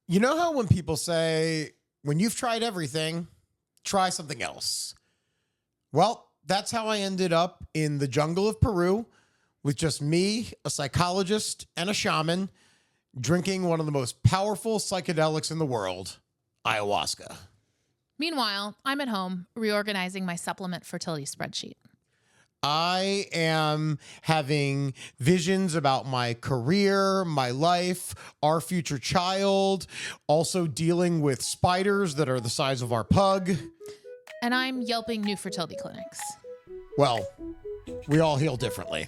You know how when people say, when you've tried everything, try something else? Well, that's how I ended up in the jungle of Peru with just me, a psychologist, and a shaman drinking one of the most powerful psychedelics in the world, ayahuasca. Meanwhile, I'm at home reorganizing my supplement fertility spreadsheet. I am having visions about my career, my life, our future child, also dealing with spiders that are the size of our pug. And I'm yelping new fertility clinics. Well, we all heal differently.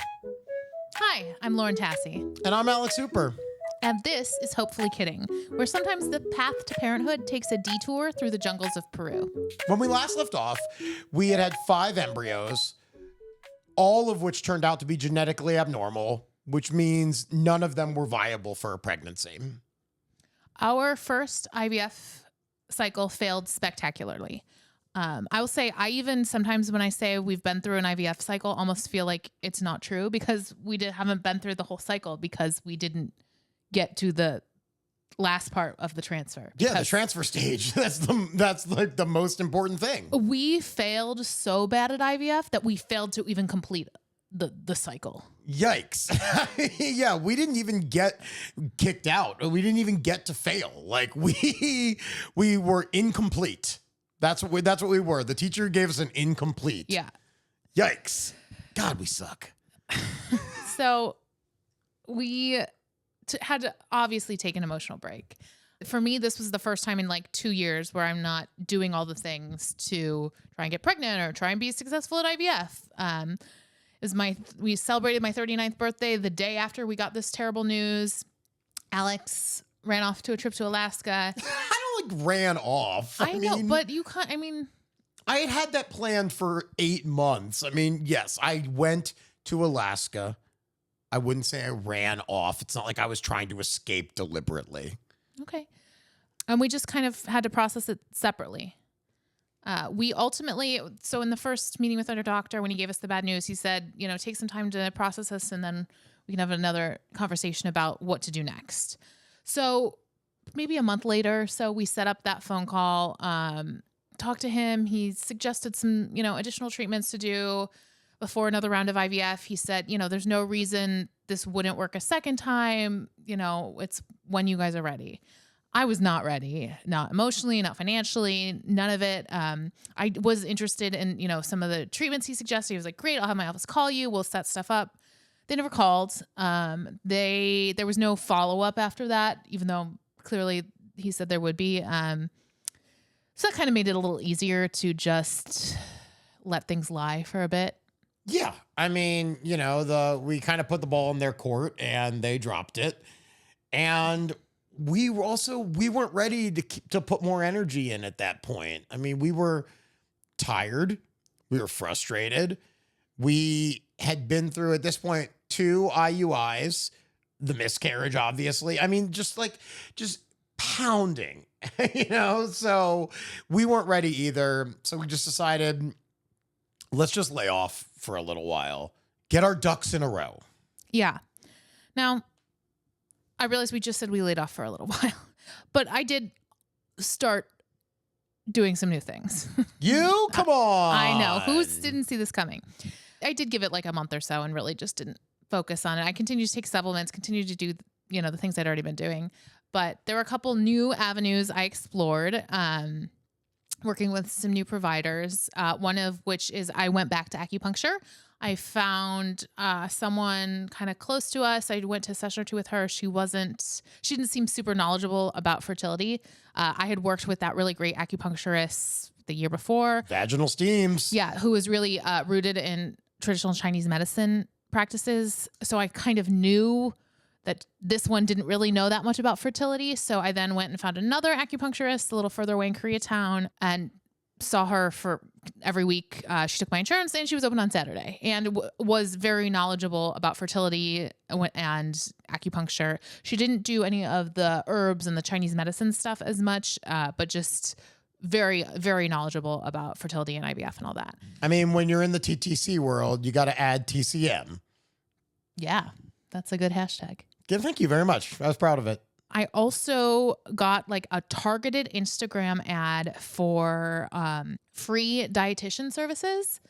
Hi, I'm Lauren Tassi. And I'm Alex Hooper. And this is Hopefully Kidding, where sometimes the path to parenthood takes a detour through the jungles of Peru. When we last left off, we had 5 embryos, all of which turned out to be genetically abnormal, which means none of them were viable for a pregnancy. Our first IVF cycle failed spectacularly. I will say, I even sometimes when I say we've been through an IVF cycle, almost feel like it's not true because we haven't been through the whole cycle because we didn't get to the last part of the transfer. Yeah, the transfer stage. That's like the most important thing. We failed so bad at IVF that we failed to even complete the cycle. Yikes. Yeah, we didn't even get kicked out. We didn't even get to fail. Like we were incomplete. That's what we were. The teacher gave us an incomplete. Yeah. Yikes. God, we suck. So we had to obviously take an emotional break. For me, this was the first time in like 2 years where I'm not doing all the things to try and get pregnant or try and be successful at IVF. We celebrated my 39th birthday the day after we got this terrible news. Alex ran off to a trip to Alaska. I don't like ran off. I know, but you can't, I had that planned for 8 months. I mean, yes, I went to Alaska. I wouldn't say I ran off. It's not like I was trying to escape deliberately. Okay. And we just kind of had to process it separately. We ultimately, so in the first meeting with our doctor, when he gave us the bad news, he said, take some time to process this and then we can have another conversation about what to do next. So maybe a month later, so we set up that phone call, talked to him. He suggested some, additional treatments to do before another round of IVF. He said, there's no reason this wouldn't work a second time. It's when you guys are ready. I was not ready, not emotionally, not financially, none of it. I was interested in, some of the treatments he suggested. He was like, great, I'll have my office call you. We'll set stuff up. They never called. There was no follow-up after that, even though clearly he said there would be. So that kind of made it a little easier to just let things lie for a bit. Yeah. I mean, we kind of put the ball in their court and they dropped it. And we weren't ready to put more energy in at that point. I mean, we were tired. We were frustrated. We had been through at this point 2 IUIs, the miscarriage, obviously. I mean, just pounding, so we weren't ready either. So we just decided, let's just lay off for a little while, get our ducks in a row. Yeah. Now, I realized we just said we laid off for a little while, but I did start doing some new things. You? Come on. I know. Who didn't see this coming? I did give it like a month or so and really just didn't focus on it. I continued to take supplements, continued to do, the things I'd already been doing. But there were a couple new avenues I explored, working with some new providers, one of which is I went back to acupuncture. I found someone kind of close to us. I went to a session or 2 with her. She didn't seem super knowledgeable about fertility. I had worked with that really great acupuncturist the year before. Vaginal steams. Yeah, who was really rooted in traditional Chinese medicine practices. So I kind of knew that this one didn't really know that much about fertility. So I then went and found another acupuncturist a little further away in Koreatown and saw her for every week. She took my insurance and she was open on Saturday and was very knowledgeable about fertility and acupuncture. She didn't do any of the herbs and the Chinese medicine stuff as much, but just very, very knowledgeable about fertility and IVF and all that. I mean, when you're in the TTC world, you got to add TCM. Yeah, that's a good hashtag. Yeah, thank you very much. I was proud of it. I also got like a targeted Instagram ad for free dietitian services.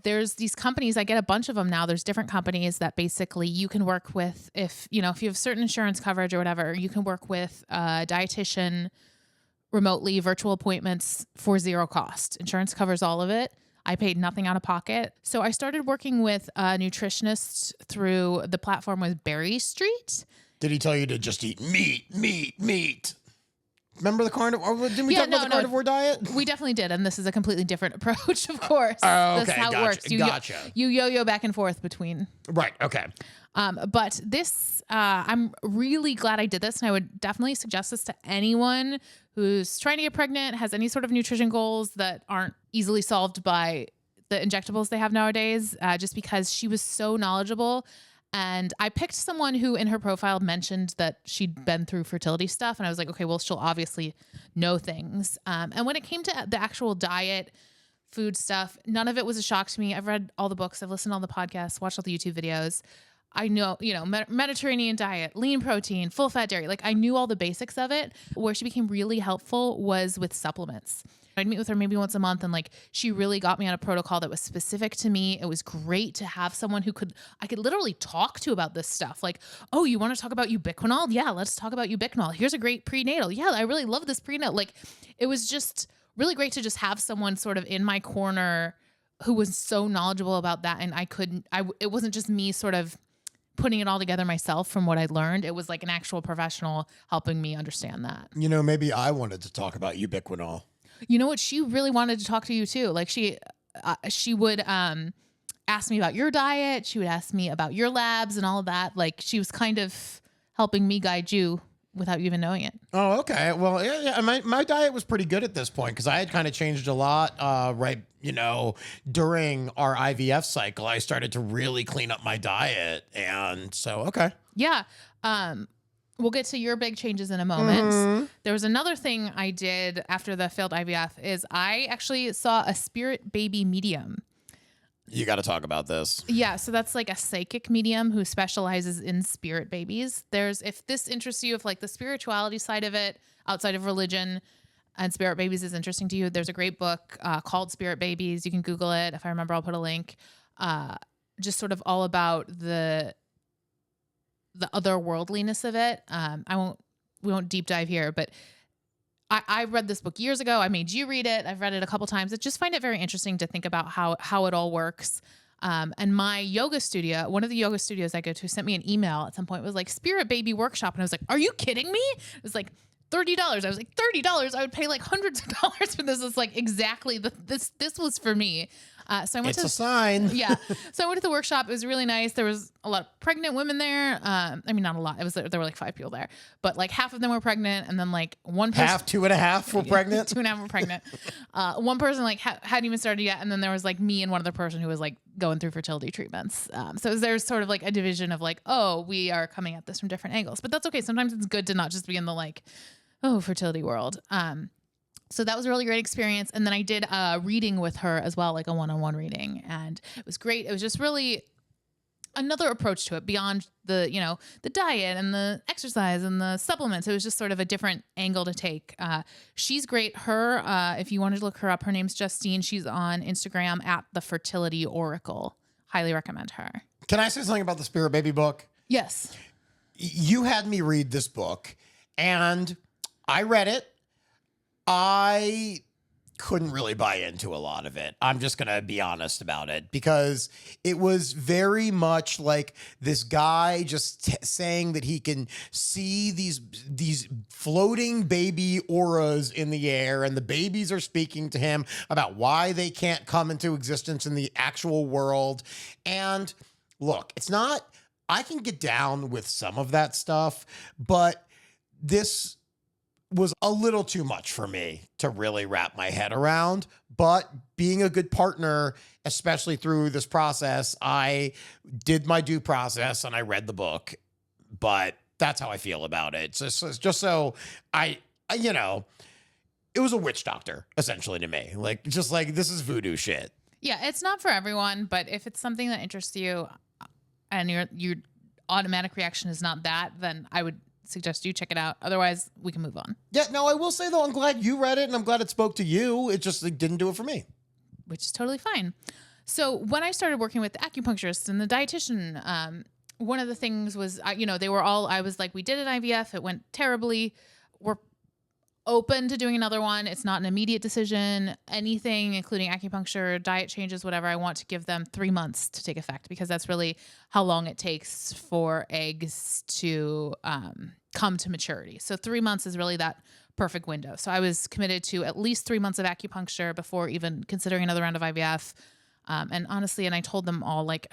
There's these companies, I get a bunch of them now. There's different companies that basically you can work with if you have certain insurance coverage or whatever, you can work with a dietitian remotely, virtual appointments for zero cost. Insurance covers all of it. I paid nothing out of pocket. So I started working with a nutritionist through the platform with Berry Street. Did he tell you to just eat meat? Remember the carnivore? Didn't we talk about the carnivore diet? We definitely did. And this is a completely different approach, of course. Oh, okay. That's how it works. You yo-yo back and forth between. Right. Okay. But this, I'm really glad I did this. And I would definitely suggest this to anyone who's trying to get pregnant, has any sort of nutrition goals that aren't easily solved by the injectables they have nowadays, just because she was so knowledgeable. And I picked someone who in her profile mentioned that she'd been through fertility stuff. And I was like, okay, well, she'll obviously know things. And when it came to the actual diet, food stuff, none of it was a shock to me. I've read all the books. I've listened to all the podcasts, watched all the YouTube videos. I know, Mediterranean diet, lean protein, full fat dairy. Like I knew all the basics of it. Where she became really helpful was with supplements. I'd meet with her maybe once a month, and like she really got me on a protocol that was specific to me. It was great to have someone who I could literally talk to about this stuff. Like, oh, you want to talk about ubiquinol? Yeah, let's talk about ubiquinol. Here's a great prenatal. Yeah, I really love this prenatal. Like, it was just really great to just have someone sort of in my corner who was so knowledgeable about that, and it wasn't just me sort of putting it all together myself from what I learned. It was like an actual professional helping me understand that. Maybe I wanted to talk about ubiquinol. You know what? She really wanted to talk to you too. Like she would ask me about your diet. She would ask me about your labs and all of that. Like she was kind of helping me guide you without you even knowing it. Oh, okay. Well, yeah. My diet was pretty good at this point because I had kind of changed a lot. Right, during our IVF cycle, I started to really clean up my diet, and so okay. Yeah. We'll get to your big changes in a moment. Mm-hmm. There was another thing I did after the failed IVF is I actually saw a spirit baby medium. You got to talk about this. Yeah. So that's like a psychic medium who specializes in spirit babies. If this interests you, if like the spirituality side of it outside of religion and spirit babies is interesting to you, there's a great book called Spirit Babies. You can Google it. If I remember, I'll put a link. Just sort of all about the otherworldliness of it. We won't deep dive here, but I read this book years ago. I made you read it. I've read it a couple times. I just find it very interesting to think about how it all works. And my yoga studio, one of the yoga studios I go to, sent me an email at some point. It was like Spirit Baby Workshop. And I was like, are you kidding me? It was like $30. I was like, $30? I would pay like hundreds of dollars for this. It's like exactly this was for me. So I went a sign. Yeah. So I went to the workshop. It was really nice. There was a lot of pregnant women there. Not a lot. There were like 5 people there, but like half of them were pregnant. And then like one person, half, 2.5 were pregnant. 2.5 were pregnant. One person like hadn't even started yet. And then there was like me and one other person who was like going through fertility treatments. So there's sort of like a division of like, oh, we are coming at this from different angles, but that's okay. Sometimes it's good to not just be in the like, oh, fertility world. So that was a really great experience. And then I did a reading with her as well, like a one-on-one reading. And it was great. It was just really another approach to it beyond the diet and the exercise and the supplements. It was just sort of a different angle to take. She's great. If you wanted to look her up, her name's Justine. She's on Instagram at the Fertility Oracle. Highly recommend her. Can I say something about the Spirit Baby book? Yes. You had me read this book and I read it. I couldn't really buy into a lot of it. I'm just going to be honest about it because it was very much like this guy just saying that he can see these floating baby auras in the air and the babies are speaking to him about why they can't come into existence in the actual world. And look, I can get down with some of that stuff, but this was a little too much for me to really wrap my head around. But being a good partner, especially through this process, I did my due process and I read the book. But that's how I feel about it. So just so it was a witch doctor essentially to me. Like, just like, this is voodoo shit. Yeah, it's not for everyone, but if it's something that interests you and your automatic reaction is not that, then I would suggest you check it out. Otherwise, we can move on. Yeah, no, I will say though, I'm glad you read it and I'm glad it spoke to you. It just didn't do it for me. Which is totally fine. So when I started working with the acupuncturist and the dietitian, one of the things was, I was like, we did an IVF. It went terribly. We're open to doing another one. It's not an immediate decision. Anything, including acupuncture, diet changes, whatever, I want to give them 3 months to take effect, because that's really how long it takes for eggs to come to maturity. So 3 months is really that perfect window. So I was committed to at least 3 months of acupuncture before even considering another round of IVF. And honestly, and I told them all, like,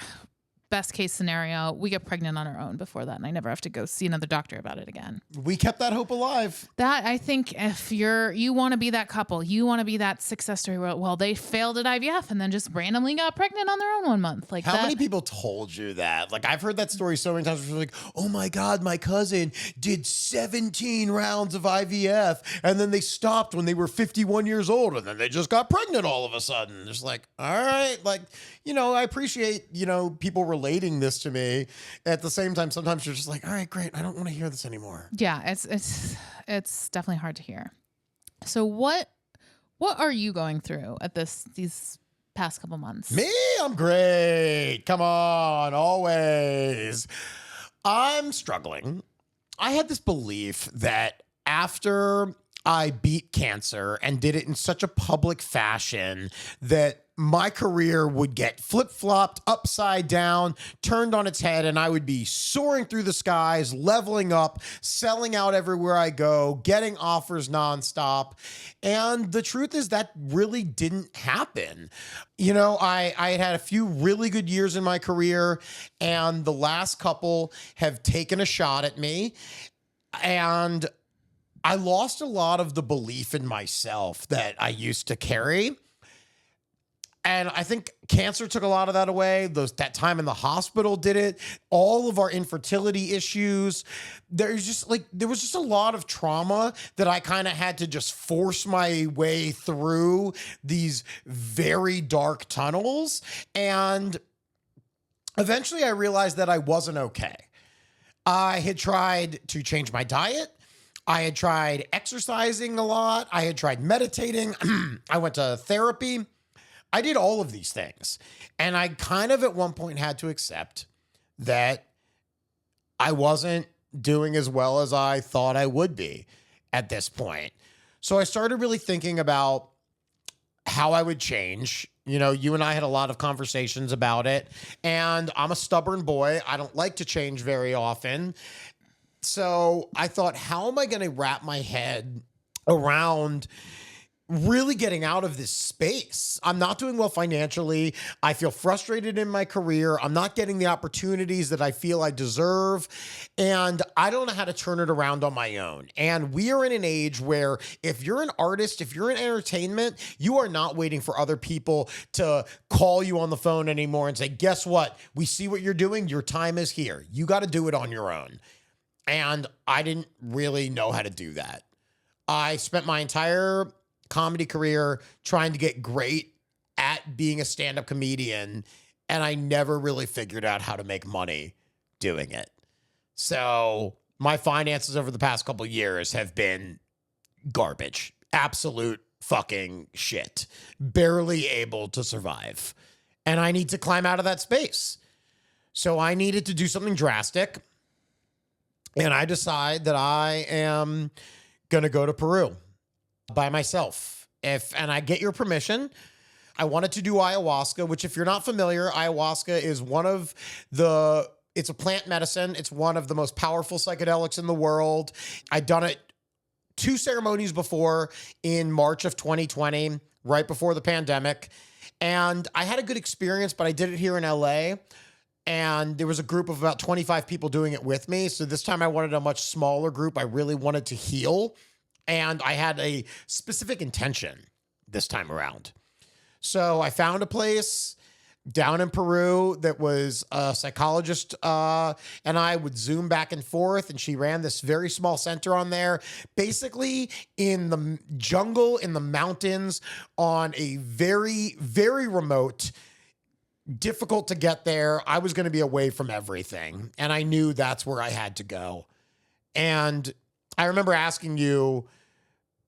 best case scenario, we get pregnant on our own before that, and I never have to go see another doctor about it again. We kept that hope alive. That, I think, if you want to be that couple, you want to be that success story where, well, they failed at IVF and then just randomly got pregnant on their own 1 month. Like, how many people told you that? Like, I've heard that story so many times. Where like, oh my God, my cousin did 17 rounds of IVF and then they stopped when they were 51 years old and then they just got pregnant all of a sudden. It's like, all right, like, I appreciate, people relating this to me. At the same time, sometimes you're just like, all right, great. I don't want to hear this anymore. Yeah, it's definitely hard to hear. So what are you going through at these past couple months? Me? I'm great. Come on, always. I'm struggling. I had this belief that after I beat cancer and did it in such a public fashion that my career would get flip-flopped upside down, turned on its head, and I would be soaring through the skies, leveling up, selling out everywhere I go, getting offers nonstop. And the truth is that really didn't happen. I had a few really good years in my career, and the last couple have taken a shot at me. And I lost a lot of the belief in myself that I used to carry. And I think cancer took a lot of that away. That time in the hospital did it. All of our infertility issues. There was just a lot of trauma that I kind of had to just force my way through these very dark tunnels. And eventually I realized that I wasn't okay. I had tried to change my diet. I had tried exercising a lot. I had tried meditating. I went to therapy. I did all of these things. And I kind of at one point had to accept that I wasn't doing as well as I thought I would be at this point. So I started really thinking about how I would change. You and I had a lot of conversations about it. And I'm a stubborn boy. I don't like to change very often. So I thought, how am I going to wrap my head around really getting out of this space? I'm not doing well financially. I feel frustrated in my career. I'm not getting the opportunities that I feel I deserve. And I don't know how to turn it around on my own. And we are in an age where if you're an artist, if you're in entertainment, you are not waiting for other people to call you on the phone anymore and say, guess what? We see what you're doing. Your time is here. You got to do it on your own. And I didn't really know how to do that. I spent my entire comedy career trying to get great at being a stand-up comedian, and I never really figured out how to make money doing it. So my finances over the past couple of years have been garbage. Absolute fucking shit. Barely able to survive. And I need to climb out of that space. So I needed to do something drastic. And I decide that I am going to go to Peru by myself. And I get your permission. I wanted to do ayahuasca, which if you're not familiar, ayahuasca is it's a plant medicine. It's one of the most powerful psychedelics in the world. I'd done it 2 ceremonies before in March of 2020, right before the pandemic. And I had a good experience, but I did it here in LA. And there was a group of about 25 people doing it with me. So this time I wanted a much smaller group. I really wanted to heal. And I had a specific intention this time around. So I found a place down in Peru that was a psychologist, and I would Zoom back and forth, and she ran this very small center on there, basically in the jungle, in the mountains, on a very, very remote, difficult to get there. I was going to be away from everything, and I knew that's where I had to go. And I remember asking you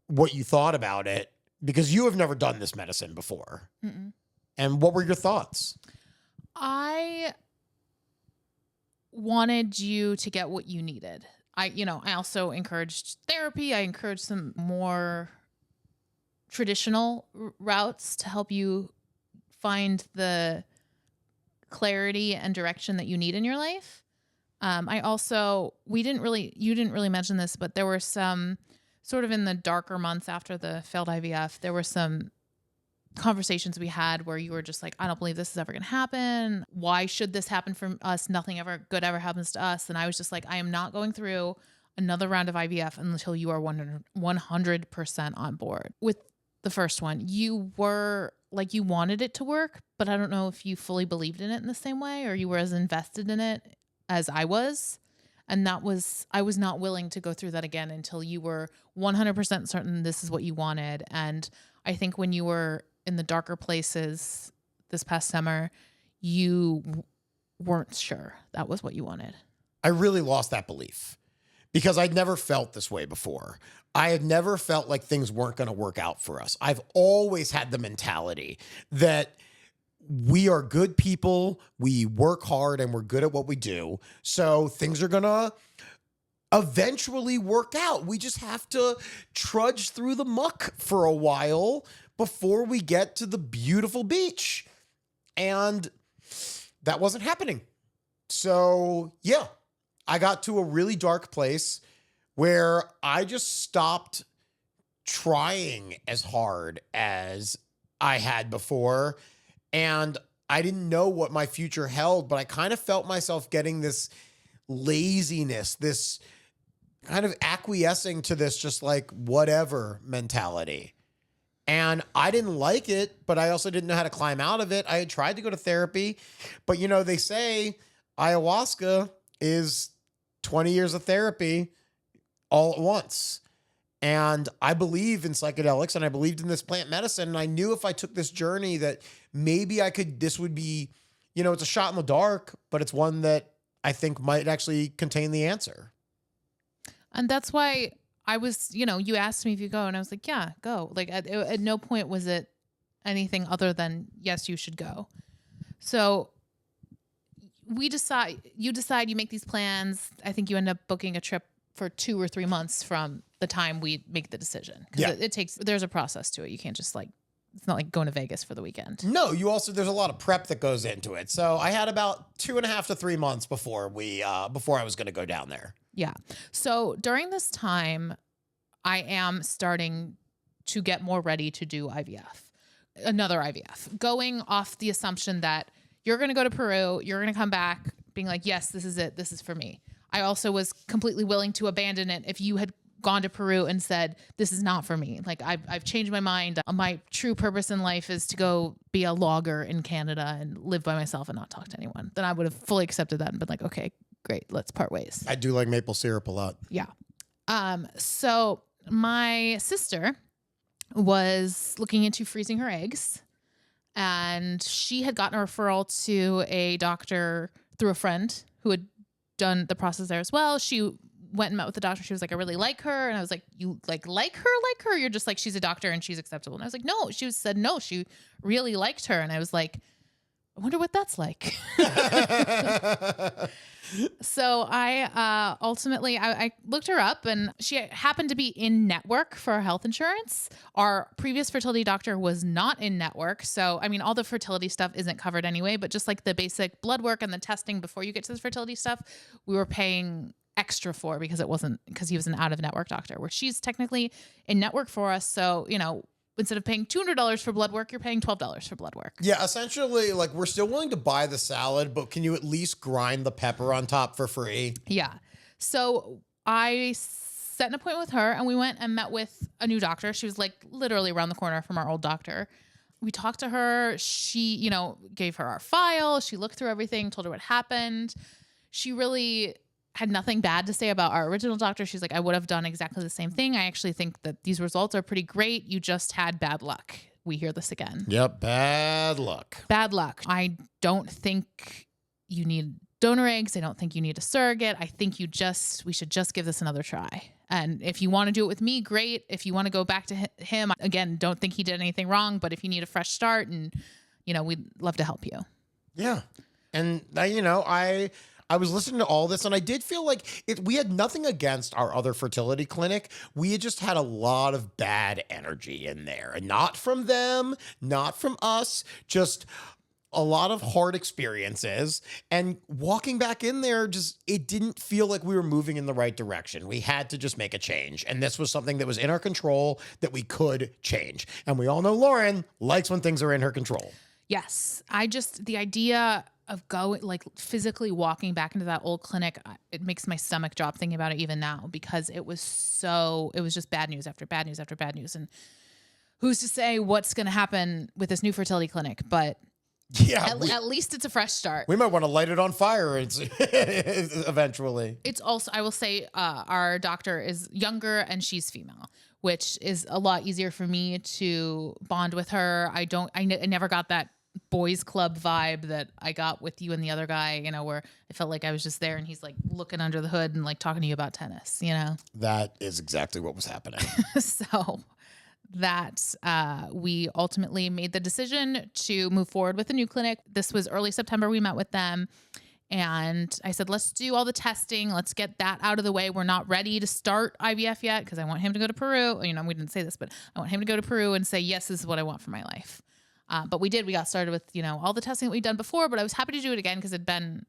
what you thought about it because you have never done this medicine before. Mm-mm. And what were your thoughts? I wanted you to get what you needed. I also encouraged therapy. I encouraged some more traditional routes to help you find the clarity and direction that you need in your life. You didn't really mention this, but there were some sort of in the darker months after the failed IVF, there were some conversations we had where you were just like, I don't believe this is ever going to happen. Why should this happen for us? Nothing ever good ever happens to us. And I was just like, I am not going through another round of IVF until you are 100% on board. With the first one, you were like, you wanted it to work, but I don't know if you fully believed in it in the same way, or you were as invested in it as I was. And I was not willing to go through that again until you were 100% certain this is what you wanted. And I think when you were in the darker places this past summer, you weren't sure that was what you wanted. I really lost that belief because I'd never felt this way before. I had never felt like things weren't going to work out for us. I've always had the mentality that we are good people, we work hard, and we're good at what we do. So things are going to eventually work out. We just have to trudge through the muck for a while before we get to the beautiful beach. And that wasn't happening. So yeah, I got to a really dark place where I just stopped trying as hard as I had before. And I didn't know what my future held, but I kind of felt myself getting this laziness, this kind of acquiescing to this just like whatever mentality. And I didn't like it, but I also didn't know how to climb out of it. I had tried to go to therapy, but they say ayahuasca is 20 years of therapy all at once. And I believe in psychedelics and I believed in this plant medicine. And I knew if I took this journey that maybe this would be, it's a shot in the dark, but it's one that I think might actually contain the answer. And that's why I was, you asked me if you go and I was like, yeah, go. Like at no point was it anything other than, yes, you should go. So you make these plans. I think you end up booking a trip for 2 or 3 months from the time we make the decision. Because there's a process to it. You can't just it's not like going to Vegas for the weekend. No, there's a lot of prep that goes into it. So I had about 2.5 to 3 months before I was going to go down there. Yeah. So during this time, I am starting to get more ready to do another IVF, going off the assumption that you're going to go to Peru, you're going to come back being like, yes, this is it. This is for me. I also was completely willing to abandon it if you had gone to Peru and said, this is not for me. Like I've changed my mind. My true purpose in life is to go be a logger in Canada and live by myself and not talk to anyone. Then I would have fully accepted that and been like, okay, great, let's part ways. I do like maple syrup a lot. Yeah. So my sister was looking into freezing her eggs and she had gotten a referral to a doctor through a friend who had done the process there as well. She went and met with the doctor. She was like, I really like her. And I was like, you like her? You're just like, she's a doctor and she's acceptable. And I was like, no, said no, she really liked her. And I was like, I wonder what that's like. So I ultimately looked her up and she happened to be in network for health insurance. Our previous fertility doctor was not in network. So, I mean, all the fertility stuff isn't covered anyway, but just like the basic blood work and the testing before you get to the fertility stuff, we were paying extra for because he was an out of network doctor, where she's technically in network for us. So, instead of paying $200 for blood work, you're paying $12 for blood work. Yeah, essentially, like, we're still willing to buy the salad, but can you at least grind the pepper on top for free? Yeah. So I set an appointment with her and we went and met with a new doctor. She was like literally around the corner from our old doctor. We talked to her. She, gave her our file. She looked through everything, told her what happened. She really had nothing bad to say about our original doctor. She's like, I would have done exactly the same thing. I actually think that these results are pretty great. You just had bad luck. We hear this again. Yep. Bad luck. Bad luck. I don't think you need donor eggs. I don't think you need a surrogate. I think we should just give this another try. And if you want to do it with me, great. If you want to go back to him, again, don't think he did anything wrong, but if you need a fresh start, and, we'd love to help you. Yeah. And I was listening to all this, and I did feel like we had nothing against our other fertility clinic. We had just had a lot of bad energy in there, and not from them, not from us, just a lot of hard experiences. And walking back in there, it didn't feel like we were moving in the right direction. We had to just make a change. And this was something that was in our control that we could change. And we all know Lauren likes when things are in her control. Yes. the idea of going, like, physically walking back into that old clinic, it makes my stomach drop thinking about it even now, because it was just bad news after bad news after bad news. And who's to say what's going to happen with this new fertility clinic? But yeah, at least it's a fresh start. We might want to light it on fire eventually. It's also, I will say, our doctor is younger and she's female, which is a lot easier for me to bond with her. I never got that boys club vibe that I got with you and the other guy, where I felt like I was just there and he's like looking under the hood and like talking to you about tennis, That is exactly what was happening. So that we ultimately made the decision to move forward with the new clinic. This was early September. We met with them and I said, let's do all the testing. Let's get that out of the way. We're not ready to start IVF yet because I want him to go to Peru. We didn't say this, but I want him to go to Peru and say, yes, this is what I want for my life. But we did. We got started with, all the testing that we'd done before, but I was happy to do it again because it'd been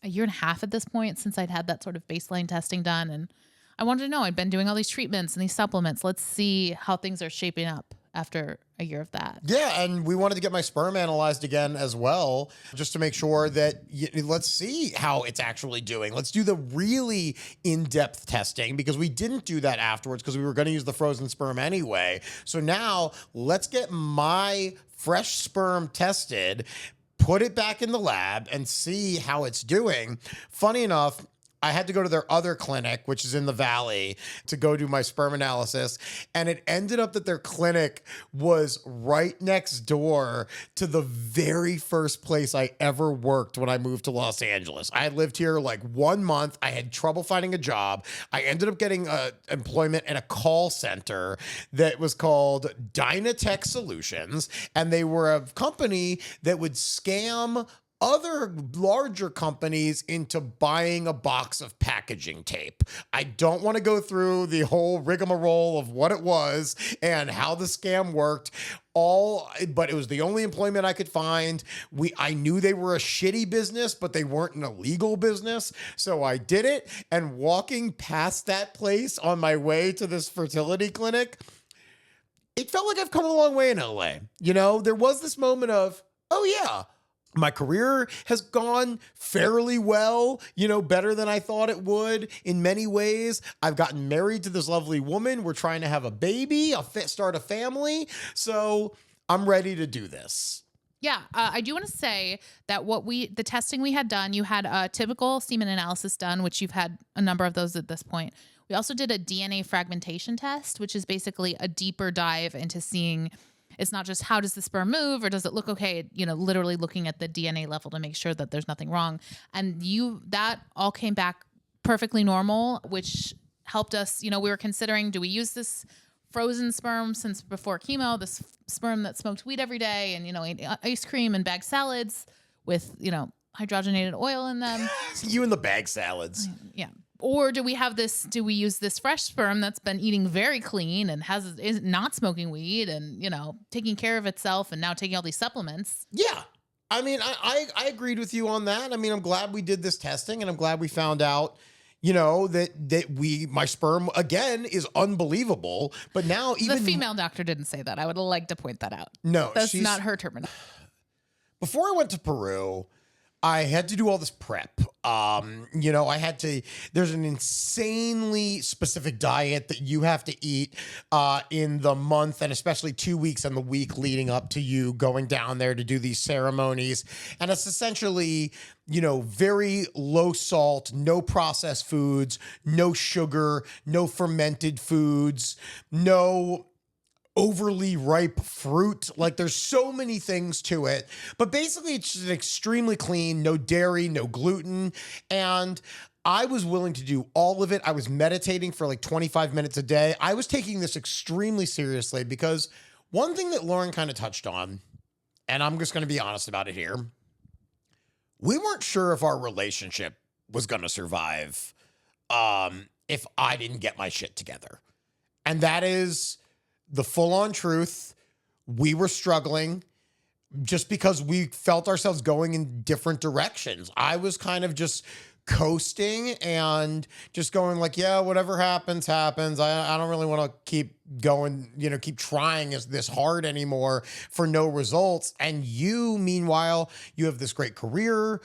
a year and a half at this point since I'd had that sort of baseline testing done. And I wanted to know, I'd been doing all these treatments and these supplements. Let's see how things are shaping up after a year of that. Yeah, and we wanted to get my sperm analyzed again as well, just to make sure that, let's see how it's actually doing. Let's do the really in-depth testing, because we didn't do that afterwards because we were going to use the frozen sperm anyway. So now let's get my fresh sperm tested, put it back in the lab, and see how it's doing. Funny enough, I had to go to their other clinic, which is in the Valley, to go do my sperm analysis. And it ended up that their clinic was right next door to the very first place I ever worked when I moved to Los Angeles. I had lived here like 1 month. I had trouble finding a job. I ended up getting employment in a call center that was called Dynatech Solutions. And they were a company that would scam other larger companies into buying a box of packaging tape. I don't want to go through the whole rigmarole of what it was and how the scam worked. But it was the only employment I could find. I knew they were a shitty business, but they weren't an illegal business. So I did it. And walking past that place on my way to this fertility clinic, it felt like I've come a long way in LA. There was this moment of, oh yeah, my career has gone fairly well, better than I thought it would in many ways. I've gotten married to this lovely woman. We're trying to have a baby, start a family. So I'm ready to do this. Yeah, I do want to say that the testing we had done, you had a typical semen analysis done, which you've had a number of those at this point. We also did a DNA fragmentation test, which is basically a deeper dive into seeing. It's not just how does the sperm move or does it look okay, literally looking at the DNA level to make sure that there's nothing wrong. And that all came back perfectly normal, which helped us. We were considering, do we use this frozen sperm since before chemo, this sperm that smoked weed every day and, ate ice cream and bag salads with, hydrogenated oil in them. You and the bag salads. Yeah. Or do we use this fresh sperm that's been eating very clean and is not smoking weed and, taking care of itself and now taking all these supplements? Yeah. I mean, I agreed with you on that. I mean, I'm glad we did this testing and I'm glad we found out, that my sperm again is unbelievable. But now even the female doctor didn't say that. I would like to point that out. No, that's not her terminology. Before I went to Peru, I had to do all this prep. There's an insanely specific diet that you have to eat in the month and especially 2 weeks and the week leading up to you going down there to do these ceremonies. And it's essentially, very low salt, no processed foods, no sugar, no fermented foods, no overly ripe fruit. Like there's so many things to it, but basically it's just extremely clean, no dairy, no gluten. And I was willing to do all of it. I was meditating for like 25 minutes a day. I was taking this extremely seriously because one thing that Lauren kind of touched on, and I'm just going to be honest about it here, we weren't sure if our relationship was going to survive if I didn't get my shit together. And that is the full-on truth. We were struggling just because we felt ourselves going in different directions. I was kind of just coasting and just going like, yeah, whatever happens, happens. I don't really want to keep going, keep trying this hard anymore for no results. And you, meanwhile, you have this great career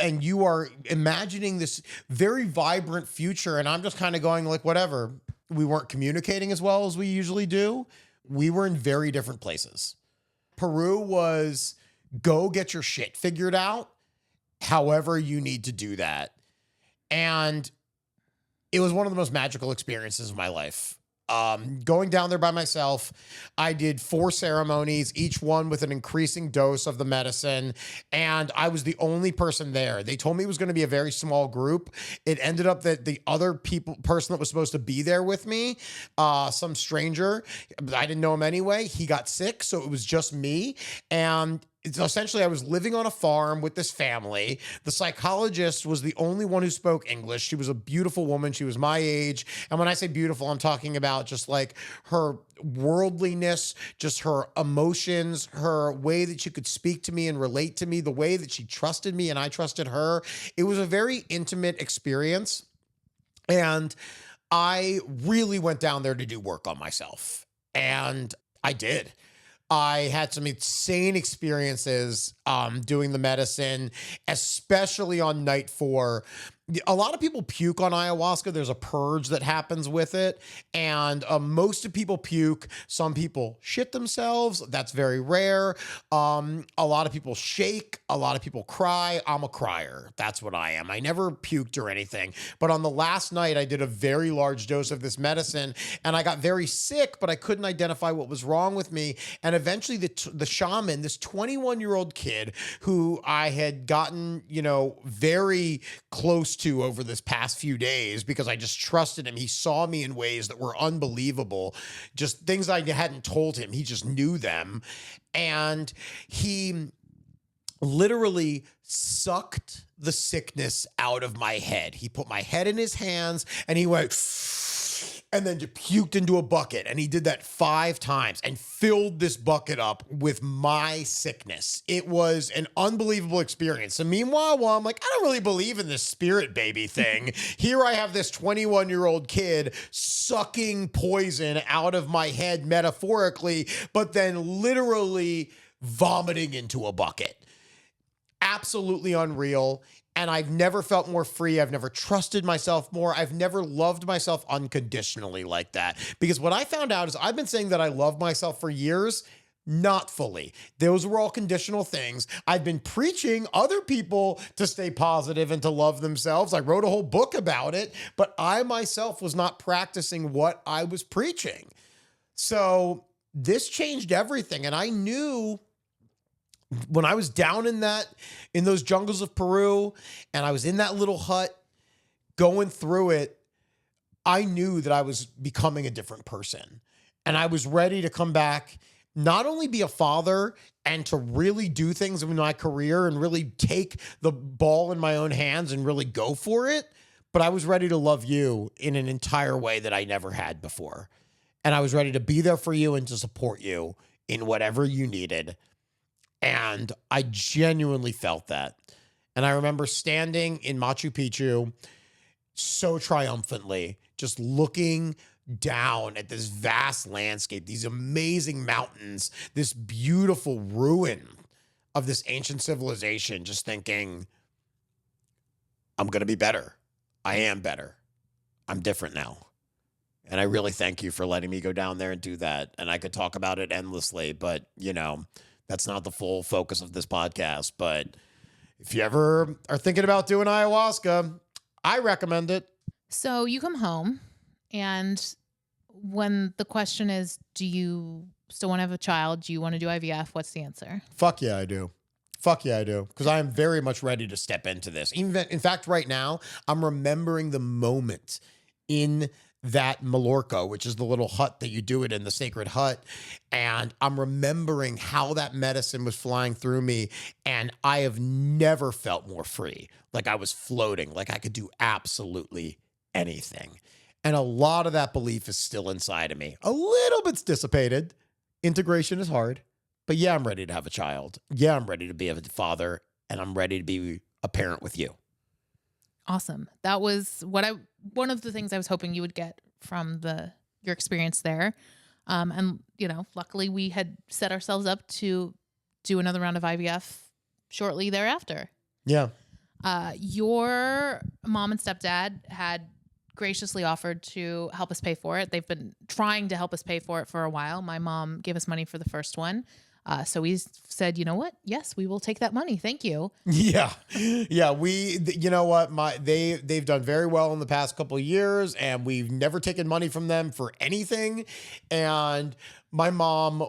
and you are imagining this very vibrant future. And I'm just kind of going like, whatever. We weren't communicating as well as we usually do. We were in very different places. Peru was go get your shit figured out, however you need to do that. And it was one of the most magical experiences of my life. Going down there by myself, I did 4 ceremonies, each one with an increasing dose of the medicine, and I was the only person there. They told me it was going to be a very small group. It ended up that the other person that was supposed to be there with me, some stranger, I didn't know him anyway, he got sick, so it was just me, and essentially, I was living on a farm with this family. The psychologist was the only one who spoke English. She was a beautiful woman. She was my age. And when I say beautiful, I'm talking about just like her worldliness, just her emotions, her way that she could speak to me and relate to me, the way that she trusted me and I trusted her. It was a very intimate experience. And I really went down there to do work on myself. And I did. I had some insane experiences doing the medicine, especially on night 4. A lot of people puke on ayahuasca. There's a purge that happens with it. And most of people puke. Some people shit themselves. That's very rare. A lot of people shake. A lot of people cry. I'm a crier. That's what I am. I never puked or anything. But on the last night, I did a very large dose of this medicine and I got very sick, but I couldn't identify what was wrong with me. And eventually the shaman, this 21-year-old kid who I had gotten, very close to over this past few days because I just trusted him. He saw me in ways that were unbelievable, just things I hadn't told him. He just knew them. And he literally sucked the sickness out of my head. He put my head in his hands and he went and then just puked into a bucket. And he did that 5 times and filled this bucket up with my sickness. It was an unbelievable experience. So meanwhile, while I'm like, I don't really believe in this spirit baby thing, here I have this 21-year-old kid sucking poison out of my head metaphorically, but then literally vomiting into a bucket. Absolutely unreal. And I've never felt more free. I've never trusted myself more. I've never loved myself unconditionally like that. Because what I found out is I've been saying that I love myself for years. Not fully. Those were all conditional things. I've been preaching other people to stay positive and to love themselves. I wrote a whole book about it, but I myself was not practicing what I was preaching. So this changed everything. And I knew when I was down in those jungles of Peru and I was in that little hut going through it, I knew that I was becoming a different person. And I was ready to come back, not only be a father and to really do things in my career and really take the ball in my own hands and really go for it, but I was ready to love you in an entire way that I never had before. And I was ready to be there for you and to support you in whatever you needed. And I genuinely felt that. And I remember standing in Machu Picchu so triumphantly, just looking down at this vast landscape, these amazing mountains, this beautiful ruin of this ancient civilization, just thinking, I'm going to be better. I am better. I'm different now. And I really thank you for letting me go down there and do that. And I could talk about it endlessly, but that's not the full focus of this podcast. But if you ever are thinking about doing ayahuasca, I recommend it. So you come home and when the question is, do you still want to have a child? Do you want to do IVF? What's the answer? Fuck yeah, I do. Fuck yeah, I do. Because I am very much ready to step into this. Even in fact, right now, I'm remembering the moment in that Mallorca, which is the little hut that you do it in, the sacred hut. And I'm remembering how that medicine was flying through me. And I have never felt more free. Like I was floating, like I could do absolutely anything. And a lot of that belief is still inside of me. A little bit's dissipated. Integration is hard. But yeah, I'm ready to have a child. Yeah, I'm ready to be a father. And I'm ready to be a parent with you. Awesome. That was one of the things I was hoping you would get from your experience there. And luckily we had set ourselves up to do another round of IVF shortly thereafter. Yeah. Your mom and stepdad had graciously offered to help us pay for it. They've been trying to help us pay for it for a while. My mom gave us money for the first one. So we said, you know what? Yes, we will take that money. Thank you. Yeah. Yeah. You know what? They've done very well in the past couple of years, and we've never taken money from them for anything. And my mom,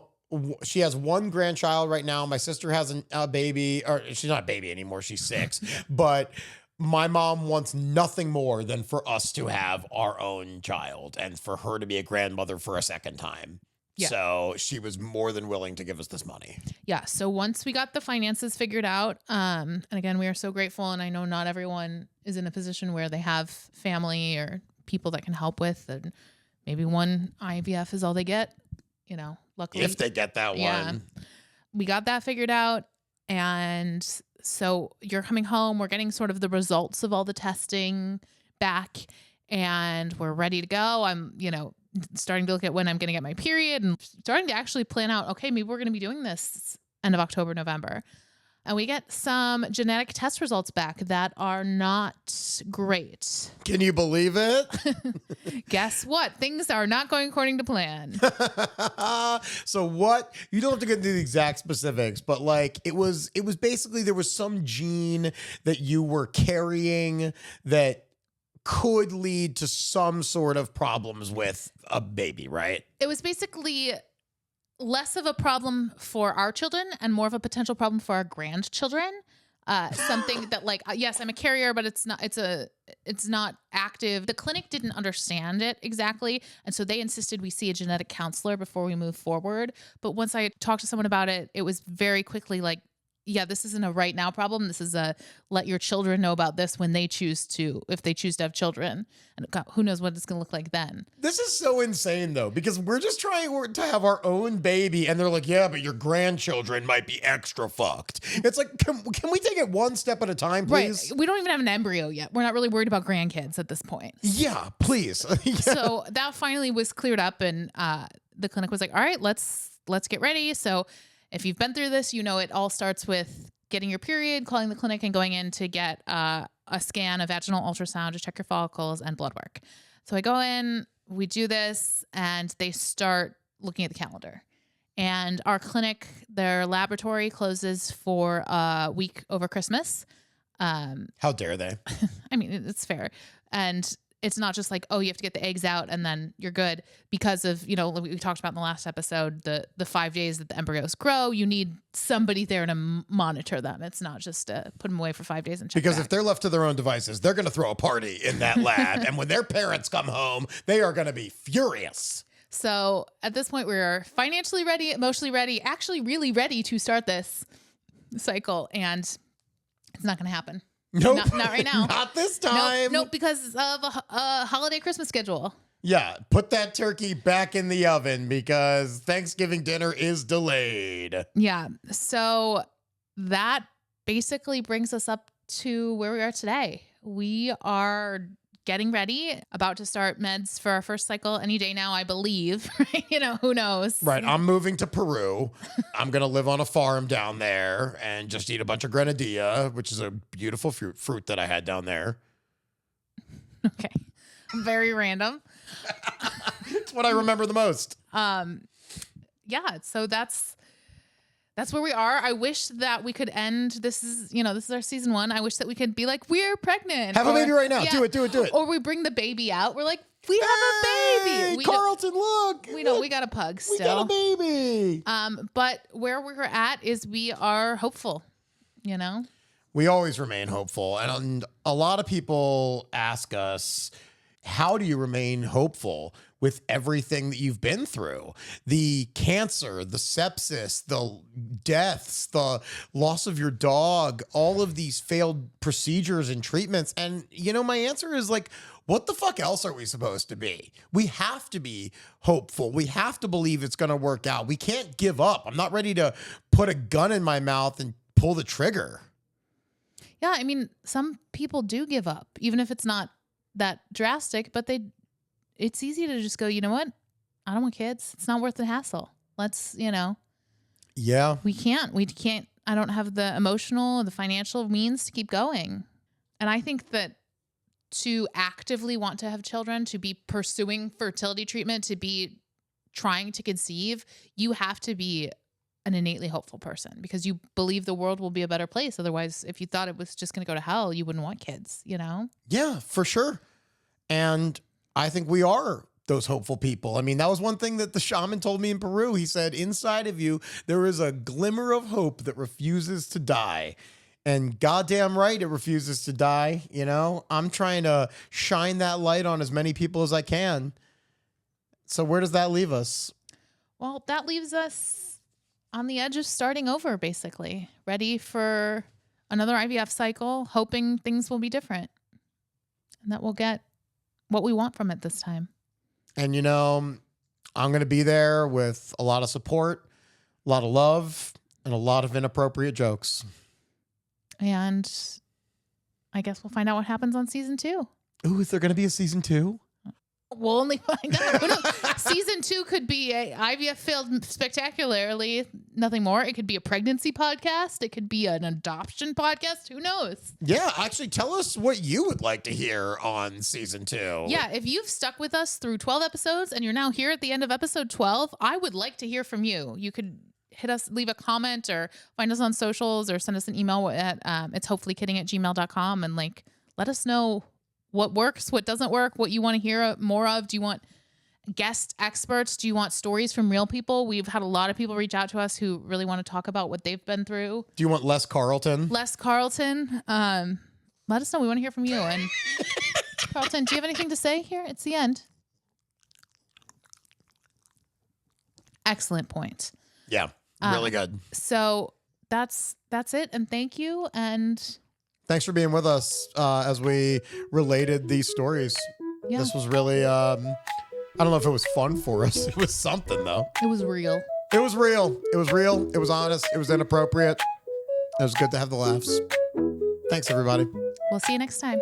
she has one grandchild right now. My sister has a baby, or she's not a baby anymore. She's 6, but my mom wants nothing more than for us to have our own child and for her to be a grandmother for a second time. Yeah. So she was more than willing to give us this money. Yeah. So once we got the finances figured out, and again, we are so grateful. And I know not everyone is in a position where they have family or people that can help with, and maybe one IVF is all they get, luckily. If they get that one. We got that figured out. And so you're coming home. We're getting sort of the results of all the testing back, and we're ready to go. I'm, starting to look at when I'm going to get my period and starting to actually plan out, okay, maybe we're going to be doing this end of October, November. And we get some genetic test results back that are not great. Can you believe it? Guess what? Things are not going according to plan. So what? You don't have to get into the exact specifics, but it was basically there was some gene that you were carrying that could lead to some sort of problems with a baby, right? It was basically less of a problem for our children and more of a potential problem for our grandchildren. Something that yes, I'm a carrier, but it's not active. The clinic didn't understand it exactly. And so they insisted we see a genetic counselor before we move forward. But once I talked to someone about it, it was very quickly yeah, this isn't a right now problem. This is a let your children know about this when they choose to, if they choose to have children. And God, who knows what it's going to look like then. This is so insane, though, because we're just trying to have our own baby. And they're like, yeah, but your grandchildren might be extra fucked. It's like, can we take it one step at a time, please? Right. We don't even have an embryo yet. We're not really worried about grandkids at this point. Yeah, please. Yeah. So that finally was cleared up. And the clinic was like, all right, let's get ready. So if you've been through this, it all starts with getting your period, calling the clinic, and going in to get a scan, a vaginal ultrasound to check your follicles and blood work. So I go in, we do this, and they start looking at the calendar. And our clinic, their laboratory closes for a week over Christmas. How dare they? I mean, it's fair. And it's not just like, oh, you have to get the eggs out and then you're good because of, we talked about in the last episode, the 5 days that the embryos grow. You need somebody there to monitor them. It's not just to put them away for 5 days and check Because back. If they're left to their own devices, they're going to throw a party in that lab. And when their parents come home, they are going to be furious. So at this point, we're financially ready, emotionally ready, actually really ready to start this cycle. And it's not going to happen. Nope. Not right now. Not this time. Nope, because of a holiday Christmas schedule. Yeah, put that turkey back in the oven because Thanksgiving dinner is delayed. Yeah, so that basically brings us up to where we are today. We are getting ready, about to start meds for our first cycle any day now, I believe. Who knows? Right. I'm moving to Peru. I'm going to live on a farm down there and just eat a bunch of grenadilla, which is a beautiful fruit that I had down there. Okay. Very random. It's what I remember the most. Yeah. So that's where we are. I wish that we could end. This is our season 1. I wish that we could be like, we're pregnant. Have a baby right now. Yeah. Do it. Or we bring the baby out. We're like, We have a baby. Hey, Carlton, look. We got a pug still. We got a baby. But where we're at is we are hopeful, you know? We always remain hopeful. And a lot of people ask us, how do you remain hopeful with everything that you've been through? The cancer, the sepsis, the deaths, the loss of your dog, all of these failed procedures and treatments. And, my answer is like, what the fuck else are we supposed to be? We have to be hopeful. We have to believe it's going to work out. We can't give up. I'm not ready to put a gun in my mouth and pull the trigger. Yeah, I mean, some people do give up, even if it's not that drastic, but it's easy to just go, you know what? I don't want kids. It's not worth the hassle. Let's, Yeah. We can't, I don't have the emotional, the financial means to keep going. And I think that to actively want to have children, to be pursuing fertility treatment, to be trying to conceive, you have to be an innately hopeful person because you believe the world will be a better place. Otherwise, if you thought it was just going to go to hell, you wouldn't want kids, Yeah, for sure. And I think we are those hopeful people. I mean, that was one thing that the shaman told me in Peru. He said, inside of you, there is a glimmer of hope that refuses to die. And goddamn right, it refuses to die. I'm trying to shine that light on as many people as I can. So where does that leave us? Well, that leaves us on the edge of starting over, basically, ready for another IVF cycle, hoping things will be different and that we'll get what we want from it this time. And, I'm going to be there with a lot of support, a lot of love, and a lot of inappropriate jokes. And I guess we'll find out what happens on season 2. Ooh, is there going to be a season 2? We'll only find out. Who knows? Season 2 could be a IVF failed spectacularly, nothing more. It could be a pregnancy podcast. It could be an adoption podcast. Who knows? Yeah, actually, tell us what you would like to hear on season 2. Yeah, if you've stuck with us through 12 episodes and you're now here at the end of episode 12, I would like to hear from you. You could hit us, leave a comment, or find us on socials, or send us an email at it's hopefullykidding@gmail.com and let us know what works, what doesn't work, what you want to hear more of. Do you want guest experts? Do you want stories from real people? We've had a lot of people reach out to us who really want to talk about what they've been through. Do you want less Carlton? Less Carlton. Let us know. We want to hear from you. And Carlton, do you have anything to say here? It's the end. Excellent point. Yeah, really good. So that's it. And thank you. And thanks for being with us as we related these stories. Yeah. This was really, I don't know if it was fun for us. It was something, though. It was real. It was real. It was real. It was honest. It was inappropriate. It was good to have the laughs. Thanks, everybody. We'll see you next time.